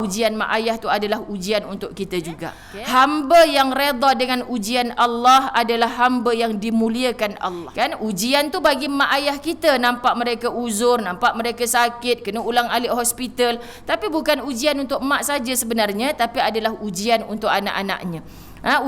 Ujian mak ayah tu adalah ujian untuk kita juga. Hamba yang redha dengan ujian Allah adalah hamba yang dimuliakan Allah. Kan ujian tu bagi mak ayah kita, nampak mereka uzur, nampak mereka sakit, kena ulang alik hospital, tapi bukan ujian untuk mak saja sebenarnya, tapi adalah ujian untuk anak-anaknya.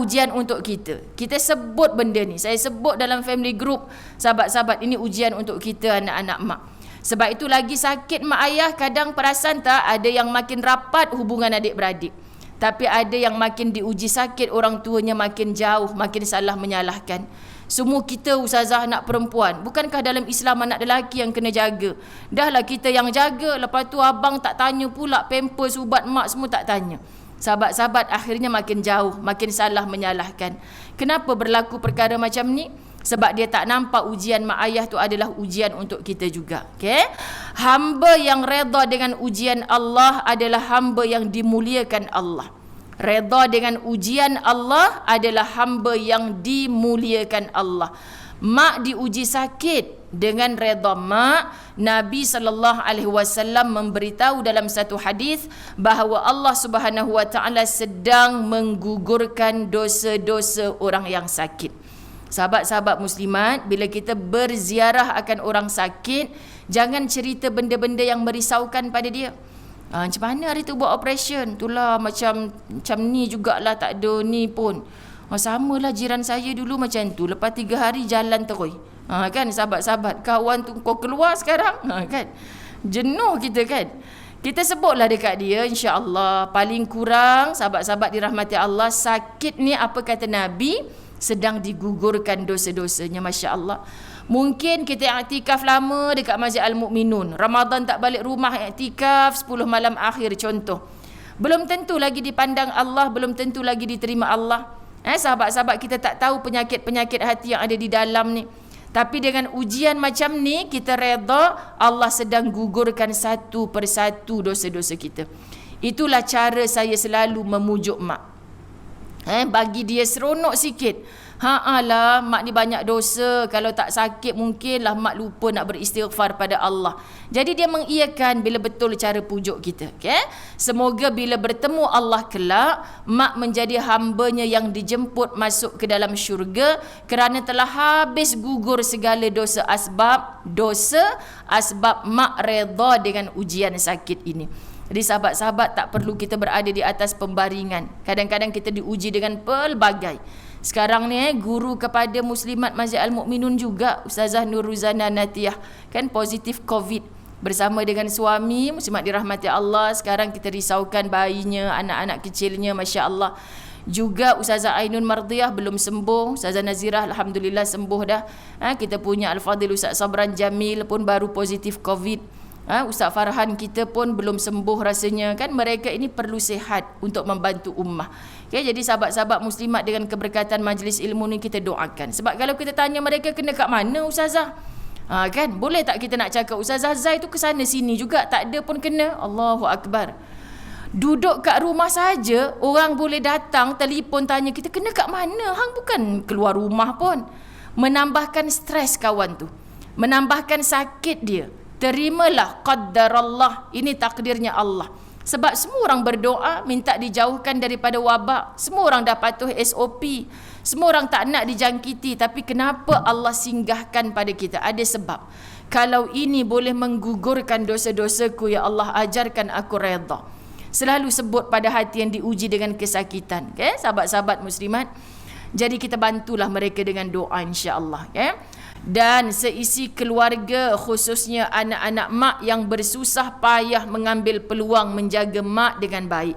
Ujian untuk kita. Kita sebut benda ni. Saya sebut dalam family group sahabat-sahabat, ini ujian untuk kita anak-anak mak. Sebab itu lagi sakit mak ayah, kadang perasan tak ada yang makin rapat hubungan adik-beradik. Tapi ada yang makin diuji sakit, orang tuanya makin jauh, makin salah menyalahkan. Semua kita ustazah anak perempuan. Bukankah dalam Islam anak lelaki yang kena jaga? Dahlah kita yang jaga, lepas tu abang tak tanya pula, pampers, ubat mak semua tak tanya. Sahabat-sahabat akhirnya makin jauh, makin salah menyalahkan. Kenapa berlaku perkara macam ni? Sebab dia tak nampak ujian mak ayah tu adalah ujian untuk kita juga. Okay? Hamba yang redha dengan ujian Allah adalah hamba yang dimuliakan Allah. Redha dengan ujian Allah adalah hamba yang dimuliakan Allah. Mak diuji sakit, dengan redha mak, Nabi SAW memberitahu dalam satu hadis bahawa Allah Subhanahu Wa Taala sedang menggugurkan dosa-dosa orang yang sakit. Sahabat-sahabat muslimat, bila kita berziarah akan orang sakit, jangan cerita benda-benda yang merisaukan pada dia. Macam mana hari tu buat operation? Itulah macam ni jugalah, tak ada ni pun. Samalah jiran saya dulu macam tu. Lepas 3 hari jalan terus. Kan sahabat-sahabat, kawan tu kau keluar sekarang. Kan? Jenuh kita kan. Kita sebutlah dekat dia, insya-Allah paling kurang sahabat-sahabat dirahmati Allah, sakit ni apa kata Nabi? Sedang digugurkan dosa-dosanya, Masya Allah. Mungkin kita iktikaf lama dekat Masjid Al-Mu'minun, Ramadan tak balik rumah, iktikaf 10 malam akhir contoh. Belum tentu lagi dipandang Allah, belum tentu lagi diterima Allah. Sahabat-sahabat kita tak tahu penyakit-penyakit hati yang ada di dalam ni. Tapi dengan ujian macam ni, kita redha Allah sedang gugurkan satu persatu dosa-dosa kita. Itulah cara saya selalu memujuk mak. Bagi dia seronok sikit. Lah, mak ni banyak dosa. Kalau tak sakit mungkinlah mak lupa nak beristighfar pada Allah. Jadi dia mengiyakan bila betul cara pujuk kita. Okay? Semoga bila bertemu Allah kelak, mak menjadi hambanya yang dijemput masuk ke dalam syurga kerana telah habis gugur segala dosa asbab mak redha dengan ujian sakit ini. Jadi sahabat-sahabat tak perlu kita berada di atas pembaringan. Kadang-kadang kita diuji dengan pelbagai. Sekarang ni guru kepada Muslimat Masjid Al-Mu'minun juga, Ustazah Nuruzana Natiyah, kan positif COVID bersama dengan suami. Muslimat dirahmati Allah. Sekarang kita risaukan bayinya, anak-anak kecilnya, Masya Allah. Juga Ustazah Ainun Mardiyah belum sembuh. Ustazah Nazirah Alhamdulillah sembuh dah. Kita punya Al-Fadhil Ustaz Sabran Jamil pun baru positif COVID. Ustaz Farhan kita pun belum sembuh rasanya. Kan mereka ini perlu sihat untuk membantu ummah. Okay, jadi sahabat-sahabat muslimat, dengan keberkatan majlis ilmu ni kita doakan. Sebab kalau kita tanya mereka kena kat mana Ustazah, kan boleh tak kita nak cakap Ustazah Zai tu ke sana sini juga, tak ada pun kena. Allahu Akbar. Duduk kat rumah saja orang boleh datang telefon tanya kita kena kat mana, hang bukan keluar rumah pun. Menambahkan stres kawan tu, menambahkan sakit dia. Terimalah qaddarallah, ini takdirnya Allah. Sebab semua orang berdoa minta dijauhkan daripada wabak. Semua orang dah patuh SOP. Semua orang tak nak dijangkiti. Tapi kenapa Allah singgahkan pada kita? Ada sebab. Kalau ini boleh menggugurkan dosa-dosaku, ya Allah ajarkan aku redha. Selalu sebut pada hati yang diuji dengan kesakitan. Okay? Sahabat-sahabat muslimat, jadi kita bantulah mereka dengan doa insya-Allah. Okay? Dan seisi keluarga, khususnya anak-anak mak yang bersusah payah mengambil peluang menjaga mak dengan baik,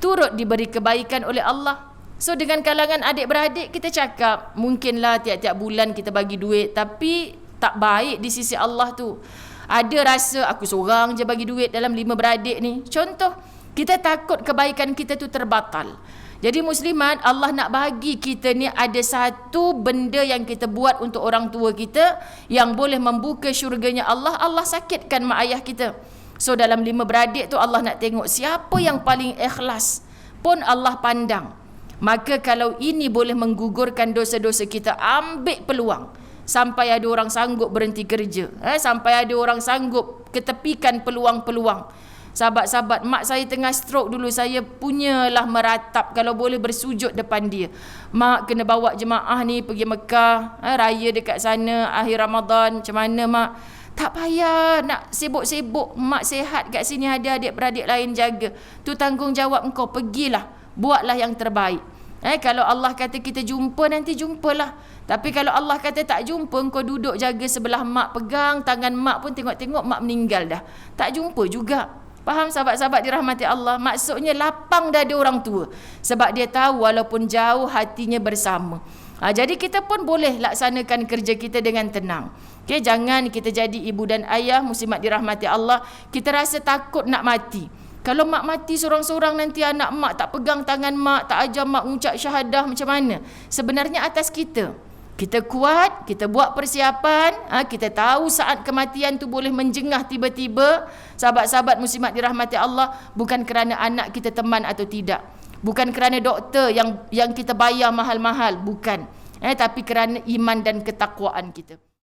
turut diberi kebaikan oleh Allah. So dengan kalangan adik-beradik kita cakap, mungkinlah tiap-tiap bulan kita bagi duit, tapi tak baik di sisi Allah tu. Ada rasa aku seorang je bagi duit dalam 5 beradik ni. Contoh, kita takut kebaikan kita tu terbatal. Jadi muslimat, Allah nak bagi kita ni ada satu benda yang kita buat untuk orang tua kita yang boleh membuka syurganya Allah. Allah sakitkan mak ayah kita. So dalam 5 beradik tu Allah nak tengok siapa yang paling ikhlas pun Allah pandang. Maka kalau ini boleh menggugurkan dosa-dosa kita, ambil peluang. Sampai ada orang sanggup berhenti kerja. Sampai ada orang sanggup ketepikan peluang-peluang. Sahabat-sahabat, mak saya tengah stroke dulu, saya punyalah meratap kalau boleh bersujud depan dia. Mak kena bawa jemaah ni pergi Mekah, raya dekat sana akhir Ramadan. Macam mana mak? Tak payah nak sibuk-sibuk, mak sihat kat sini, ada adik-beradik lain jaga. Tu tanggungjawab engkau, pergilah, buatlah yang terbaik. Kalau Allah kata kita jumpa, nanti jumpalah. Tapi kalau Allah kata tak jumpa, engkau duduk jaga sebelah mak, pegang tangan mak pun tengok-tengok mak meninggal dah. Tak jumpa juga. Faham sahabat-sahabat dirahmati Allah? Maksudnya lapang dada orang tua. Sebab dia tahu walaupun jauh hatinya bersama. Jadi kita pun boleh laksanakan kerja kita dengan tenang. Jangan kita jadi ibu dan ayah muslimat dirahmati Allah, kita rasa takut nak mati. Kalau mak mati seorang-seorang, nanti anak mak tak pegang tangan mak, tak ajar mak mengucap syahadah, macam mana? Sebenarnya atas kita. Kita kuat, kita buat persiapan, kita tahu saat kematian tu boleh menjengah tiba-tiba. Sahabat-sahabat muslimat dirahmati Allah, bukan kerana anak kita teman atau tidak. Bukan kerana doktor yang kita bayar mahal-mahal, bukan. Tapi kerana iman dan ketakwaan kita.